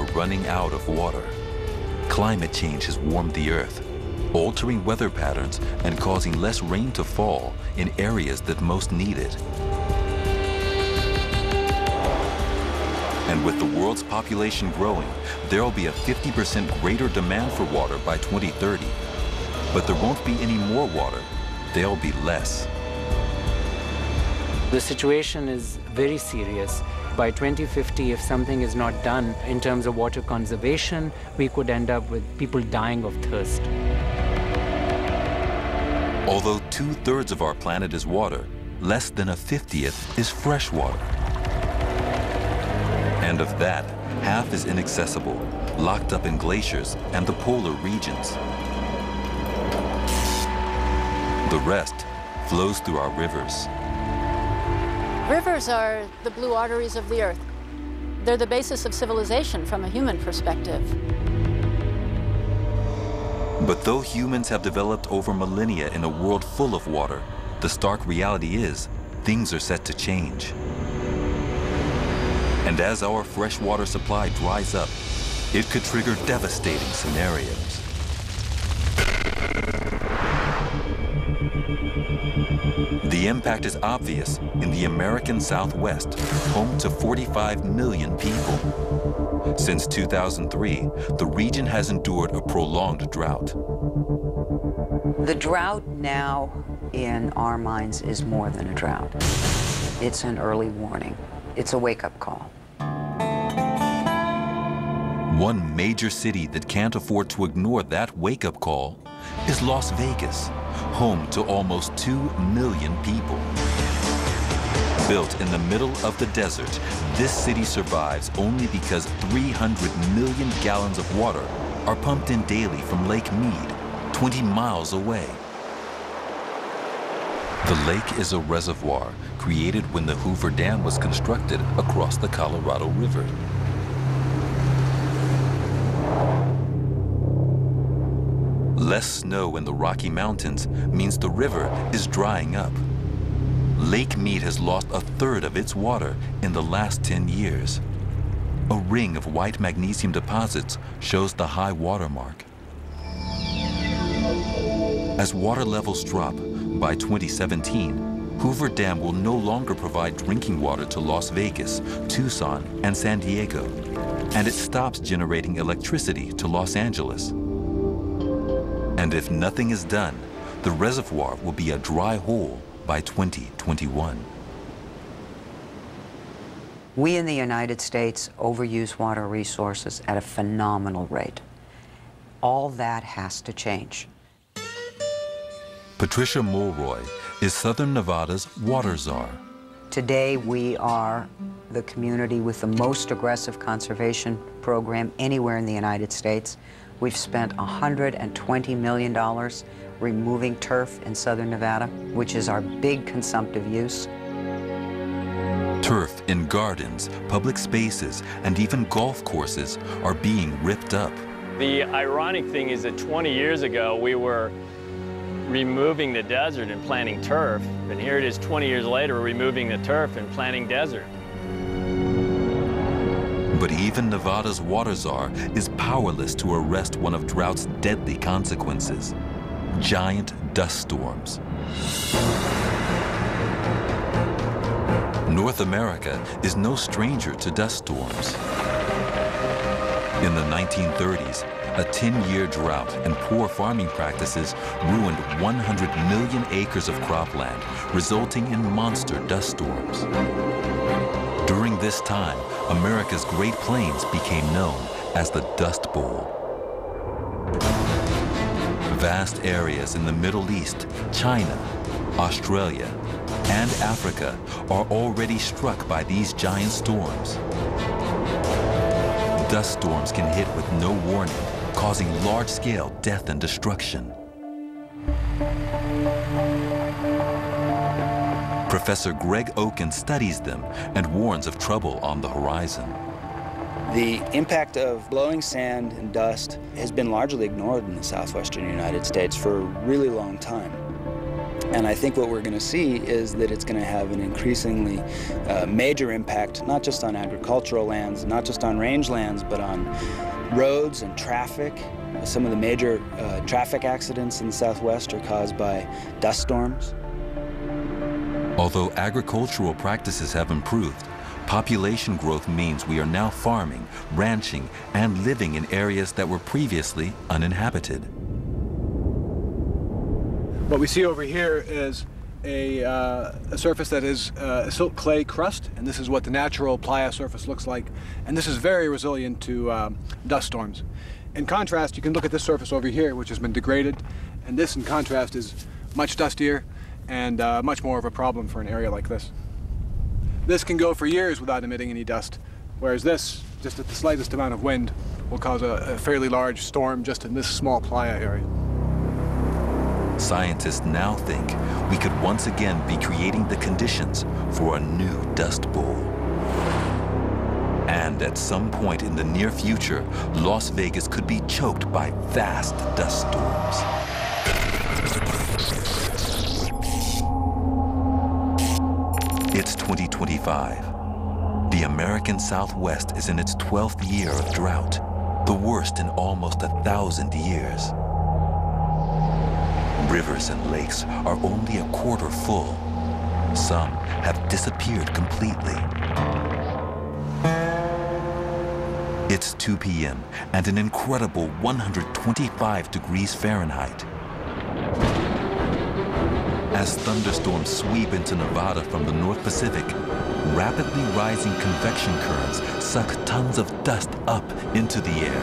are running out of water. Climate change has warmed the earth, altering weather patterns and causing less rain to fall in areas that most need it. And with the world's population growing, there will be a 50% greater demand for water by 2030. But there won't be any more water, there'll be less. The situation is very serious. By 2050, if something is not done in terms of water conservation, we could end up with people dying of thirst. Although 2/3 of our planet is water, less than a 50th is fresh water. And of that, half is inaccessible, locked up in glaciers and the polar regions. The rest flows through our rivers. Rivers are the blue arteries of the earth. They're the basis of civilization from a human perspective. But though humans have developed over millennia in a world full of water, the stark reality is things are set to change. And as our freshwater supply dries up, it could trigger devastating scenarios. The impact is obvious in the American Southwest, home to 45 million people. Since 2003, the region has endured a prolonged drought. The drought now, in our minds, is more than a drought. It's an early warning. It's a wake-up call. One major city that can't afford to ignore that wake-up call is Las Vegas, home to almost 2 million people. Built in the middle of the desert, this city survives only because 300 million gallons of water are pumped in daily from Lake Mead, 20 miles away. The lake is a reservoir created when the Hoover Dam was constructed across the Colorado River. Less snow in the Rocky Mountains means the river is drying up. Lake Mead has lost 1/3 of its water in the last 10 years. A ring of white magnesium deposits shows the high water mark. As water levels drop, by 2017, Hoover Dam will no longer provide drinking water to Las Vegas, Tucson, and San Diego, and it stops generating electricity to Los Angeles. And if nothing is done, the reservoir will be a dry hole by 2021. We in the United States overuse water resources at a phenomenal rate. All that has to change. Patricia Mulroy is Southern Nevada's water czar. Today, we are the community with the most aggressive conservation program anywhere in the United States. We've spent $120 million removing turf in Southern Nevada, which is our big consumptive use. Turf in gardens, public spaces, and even golf courses are being ripped up. The ironic thing is that 20 years ago, we were removing the desert and planting turf, and here it is 20 years later, we're removing the turf and planting desert. But even Nevada's water czar is powerless to arrest one of drought's deadly consequences: giant dust storms. North America is no stranger to dust storms. In the 1930s, a 10-year drought and poor farming practices ruined 100 million acres of cropland, resulting in monster dust storms. During this time, America's Great Plains became known as the Dust Bowl. Vast areas in the Middle East, China, Australia, and Africa are already struck by these giant storms. Dust storms can hit with no warning, causing large-scale death and destruction. Professor Greg Oken studies them and warns of trouble on the horizon. The impact of blowing sand and dust has been largely ignored in the southwestern United States for a really long time. And I think what we're going to see is that it's going to have an increasingly major impact, not just on agricultural lands, not just on rangelands, but on roads and traffic. Some of the major traffic accidents in the Southwest are caused by dust storms. Although agricultural practices have improved, population growth means we are now farming, ranching, and living in areas that were previously uninhabited. What we see over here is a surface that is a silt clay crust, and this is what the natural playa surface looks like. And this is very resilient to dust storms. In contrast, you can look at this surface over here, which has been degraded, and this, in contrast, is much dustier and much more of a problem for an area like this. This can go for years without emitting any dust, whereas this, just at the slightest amount of wind, will cause a fairly large storm just in this small playa area. Scientists now think we could once again be creating the conditions for a new dust bowl. And at some point in the near future, Las Vegas could be choked by vast dust storms. It's 2025. The American Southwest is in its 12th year of drought, the worst in almost 1,000 years. Rivers and lakes are only a quarter full. Some have disappeared completely. It's 2 p.m. and an incredible 125 degrees Fahrenheit. As thunderstorms sweep into Nevada from the North Pacific, rapidly rising convection currents suck tons of dust up into the air.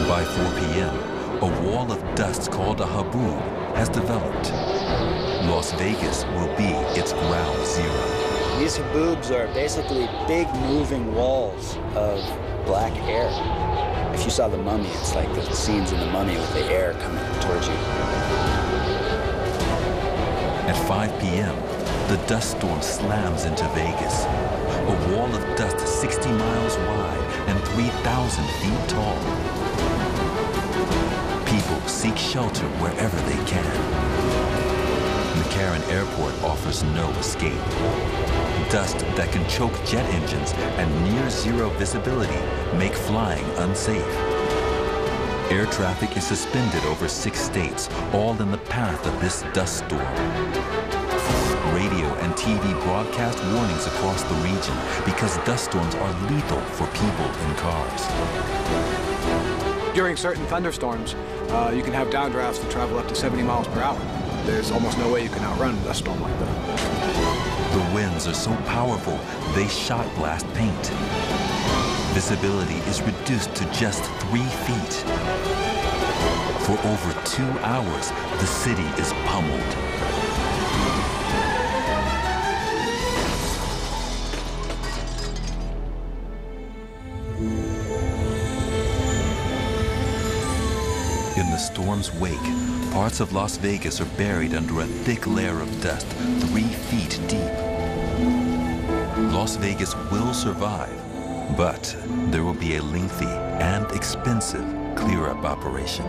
By 4 p.m., a wall of dust called a haboob has developed. Las Vegas will be its ground zero. These haboobs are basically big moving walls of black air. If you saw The Mummy, it's like the scenes in The Mummy with the air coming towards you. At 5 p.m., the dust storm slams into Vegas. A wall of dust 60 miles wide and 3,000 feet tall. People seek shelter wherever they can. McCarran Airport offers no escape. Dust that can choke jet engines and near-zero visibility make flying unsafe. Air traffic is suspended over 6 states, all in the path of this dust storm. Radio and TV broadcast warnings across the region because dust storms are lethal for people in cars. During certain thunderstorms, you can have downdrafts that travel up to 70 miles per hour. There's almost no way you can outrun a dust storm like that. The winds are so powerful, they shot blast paint. Visibility is reduced to just 3 feet. For over 2 hours, the city is pummeled. In the storm's wake, parts of Las Vegas are buried under a thick layer of dust 3 feet deep. Las Vegas will survive, but there will be a lengthy and expensive clear-up operation.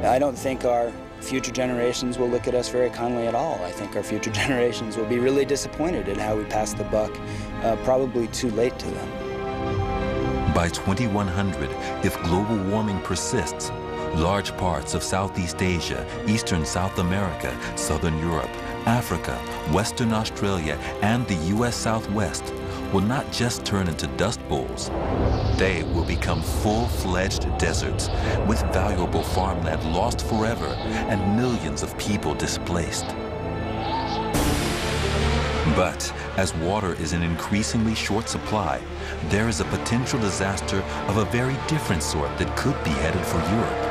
I don't think our future generations will look at us very kindly at all. I think our future generations will be really disappointed at how we passed the buck, probably too late to them. By 2100, if global warming persists, large parts of Southeast Asia, Eastern South America, Southern Europe, Africa, Western Australia, and the U.S. Southwest will not just turn into dust bowls. They will become full-fledged deserts with valuable farmland lost forever and millions of people displaced. But as water is in increasingly short supply, there is a potential disaster of a very different sort that could be headed for Europe.